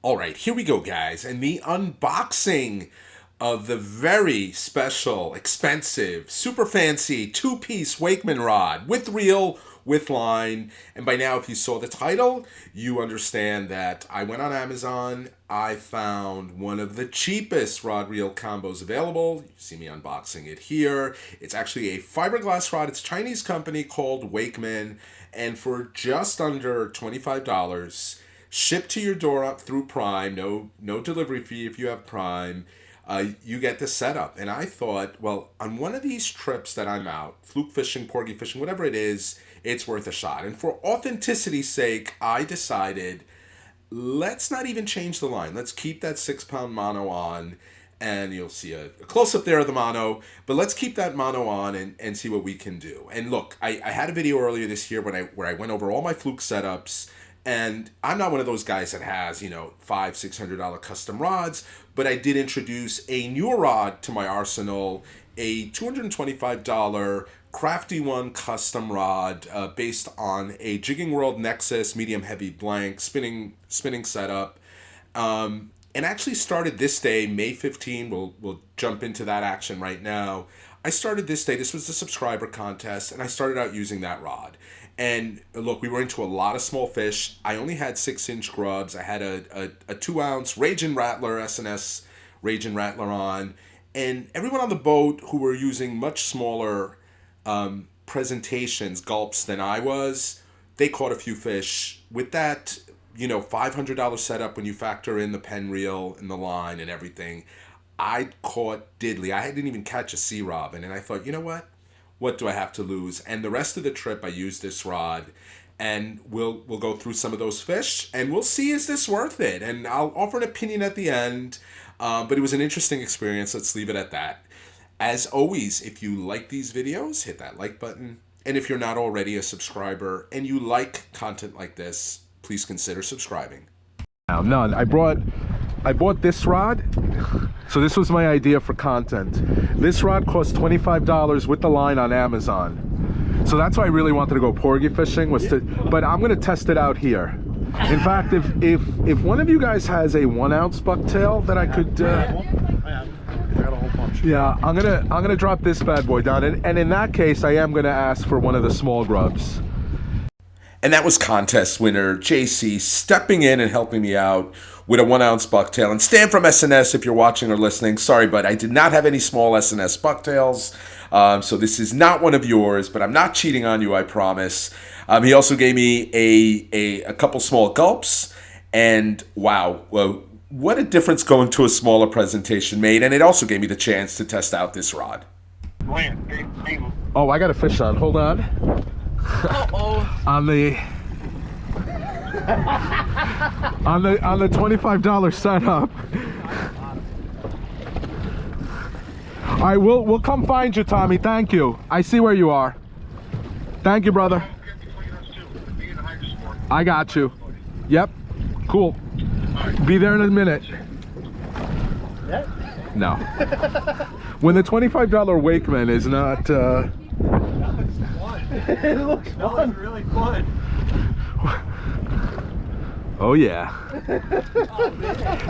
All right, here we go, guys, and the unboxing of the very special, expensive, super fancy two-piece Wakeman rod with reel, with line. And by now, if you saw the title, you understand that I went on Amazon. I found one of the cheapest rod reel combos available. You see me unboxing it here. It's actually a fiberglass rod. It's a Chinese company called Wakeman, and for just under $25, shipped to your door up through Prime, no delivery fee if you have Prime. You get the setup. And I thought, well, on one of these trips that I'm out, fluke fishing, porgy fishing, whatever it is, it's worth a shot. And for authenticity's sake, I decided, let's not even change the line. Let's keep that 6-pound mono on. And you'll see a close-up there of the mono. But let's keep that mono on and see what we can do. And look, I had a video earlier this year where I went over all my fluke setups. And I'm not one of those guys that has, $500-$600 custom rods, but I did introduce a newer rod to my arsenal, a $225 Crafty One custom rod based on a Jigging World Nexus medium heavy blank spinning setup. And actually started this day, May 15. We'll jump into that action right now. I started this day. This was the subscriber contest, and I started out using that rod. And look, we were into a lot of small fish. I only had 6-inch grubs. I had a 2-ounce Raging Rattler, SNS Raging Rattler on. And everyone on the boat who were using much smaller presentations, gulps than I was, they caught a few fish. With that, $500 setup when you factor in the pen reel and the line and everything, I caught diddly. I didn't even catch a sea robin. And I thought, you know what do I have to lose? And the rest of the trip, I used this rod, and we'll go through some of those fish, and we'll see, is this worth it? And I'll offer an opinion at the end, but it was an interesting experience. Let's leave it at that. As always, if you like these videos, hit that like button. And if you're not already a subscriber and you like content like this, please consider subscribing. None. I bought this rod. So this was my idea for content. This rod cost $25 with the line on Amazon. So that's why I really wanted to go porgy fishing, but I'm gonna test it out here. In fact, if one of you guys has a 1-ounce bucktail that I could yeah, I'm gonna drop this bad boy down, and in that case I am gonna ask for one of the small grubs. And that was contest winner JC stepping in and helping me out with a 1-ounce bucktail. And Stan from SNS, if you're watching or listening, sorry, but I did not have any small SNS bucktails. So this is not one of yours, but I'm not cheating on you, I promise. He also gave me a couple small gulps. And wow, well, what a difference going to a smaller presentation made. And it also gave me the chance to test out this rod. Oh, I got a fish on. Hold on. on the $25 setup. All right, we'll come find you, Tommy. Thank you. I see where you are. Thank you, brother. I got you. Yep. Cool. Be there in a minute. No. When the $25 Wakeman is not it looks fun. That really fun. Oh yeah.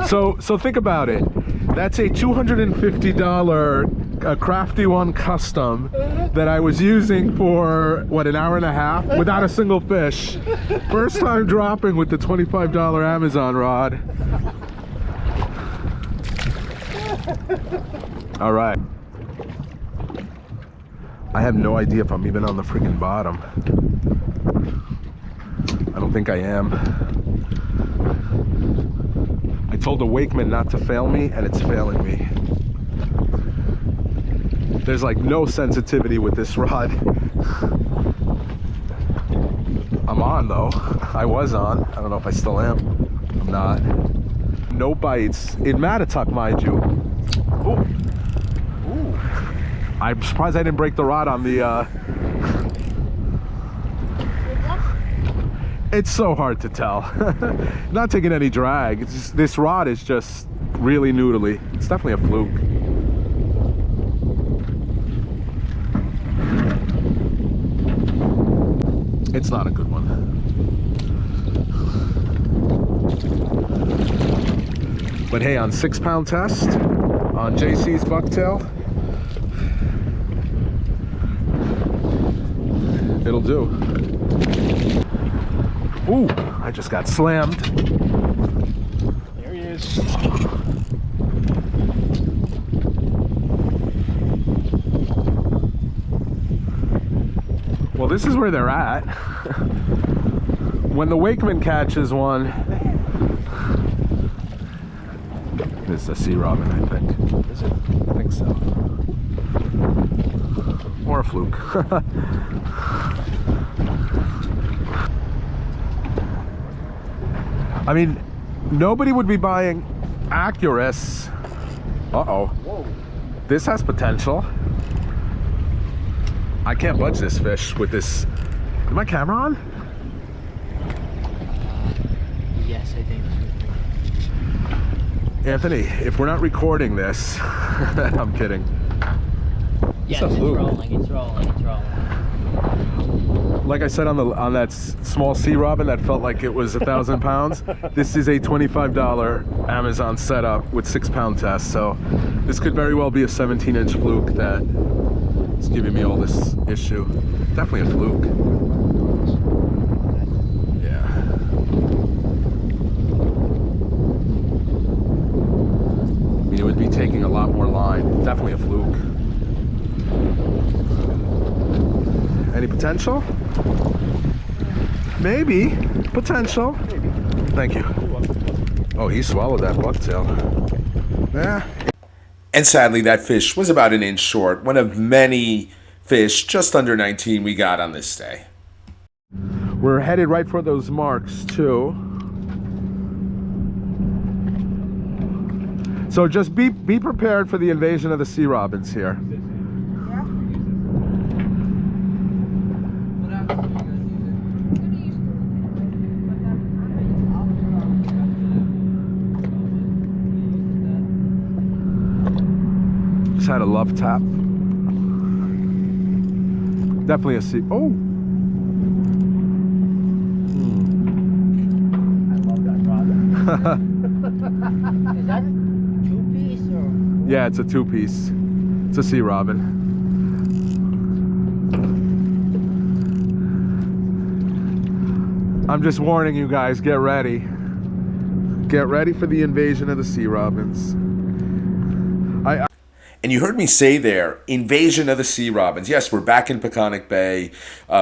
So think about it. That's a $250 Crafty One custom that I was using for what, an hour and a half without a single fish. First time dropping with the $25 Amazon rod. All right. I have no idea if I'm even on the freaking bottom. I don't think I am. I told the Wakeman not to fail me, and it's failing me. There's like no sensitivity with this rod. I'm on though. I was on. I don't know if I still am. I'm not. No bites. In Montauk, mind you. Ooh. Ooh. I'm surprised I didn't break the rod on the It's so hard to tell. Not taking any drag. It's just, this rod is just really noodly. It's definitely a fluke. It's not a good one. But hey, on 6-pound test, on JC's bucktail, it'll do. Ooh, I just got slammed. There he is. Well, this is where they're at. When the Wakeman catches one, it's a sea robin, I think. Is it? I think so. Or a fluke. I mean, nobody would be buying Accurus. Uh-oh. Whoa. This has potential. I can't budge this fish with this. Is my camera on? Yes, I think. Anthony, if we're not recording this, I'm kidding. Yes, It's a it's fluke. rolling, it's rolling, it's rolling. Like I said on that small sea robin that felt like it was 1,000 pounds, this is a $25 Amazon setup with 6-pound test. So this could very well be a 17-inch fluke that is giving me all this issue. Definitely a fluke. Yeah. I mean, it would be taking a lot more line. Definitely a fluke. Any potential? Maybe. Potential. Maybe. Thank you. Oh, he swallowed that bucktail. Yeah. And sadly, that fish was about an inch short, one of many fish just under 19 we got on this day. We're headed right for those marks, too. So just be prepared for the invasion of the sea robins here. Just had a love tap. Definitely a sea. Oh. I love that rod. Is that a two-piece or? Yeah, it's a 2-piece. It's a sea robin. I'm just warning you guys, get ready. Get ready for the invasion of the sea robins. And you heard me say there, invasion of the sea robins. Yes, we're back in Peconic Bay.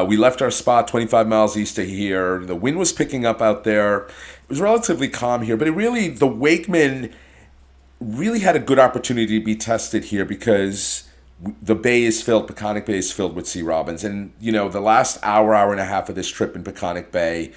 We left our spot 25 miles east of here. The wind was picking up out there. It was relatively calm here, but the Wakeman really had a good opportunity to be tested here because the bay is filled, Peconic Bay is filled with sea robins. And, you know, the last hour and a half of this trip in Peconic Bay,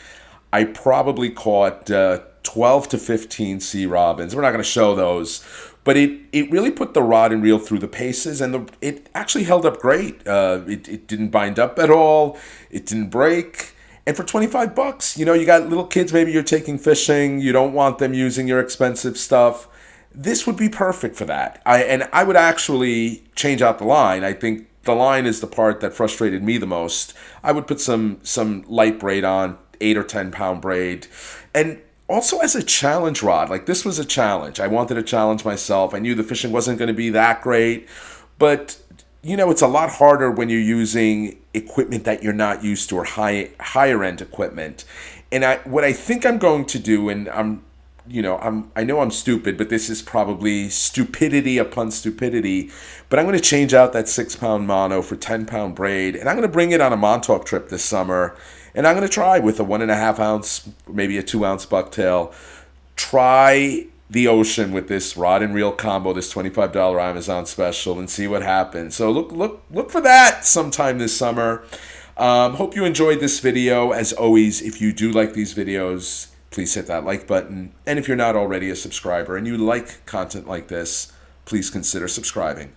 I probably caught 12 to 15 sea robins. We're not going to show those. But it really put the rod and reel through the paces, and it actually held up great. It didn't bind up at all. It didn't break. And for $25, you know, you got little kids, maybe you're taking fishing. You don't want them using your expensive stuff. This would be perfect for that. I would actually change out the line. I think the line is the part that frustrated me the most. I would put some light braid on, 8 or 10 pound braid, and also as a challenge rod. Like, this was a challenge. I wanted to challenge myself. I knew the fishing wasn't going to be that great, but you know, it's a lot harder when you're using equipment that you're not used to, or higher end equipment. And what I think I'm going to do, and I know I'm stupid, but this is probably stupidity upon stupidity, but I'm going to change out that 6-pound mono for 10-pound braid, and I'm going to bring it on a Montauk trip this summer. And I'm going to try with a 1.5 ounce, maybe a 2 ounce bucktail. Try the ocean with this rod and reel combo, this $25 Amazon special, and see what happens. So look for that sometime this summer. Hope you enjoyed this video. As always, if you do like these videos, please hit that like button. And if you're not already a subscriber and you like content like this, please consider subscribing.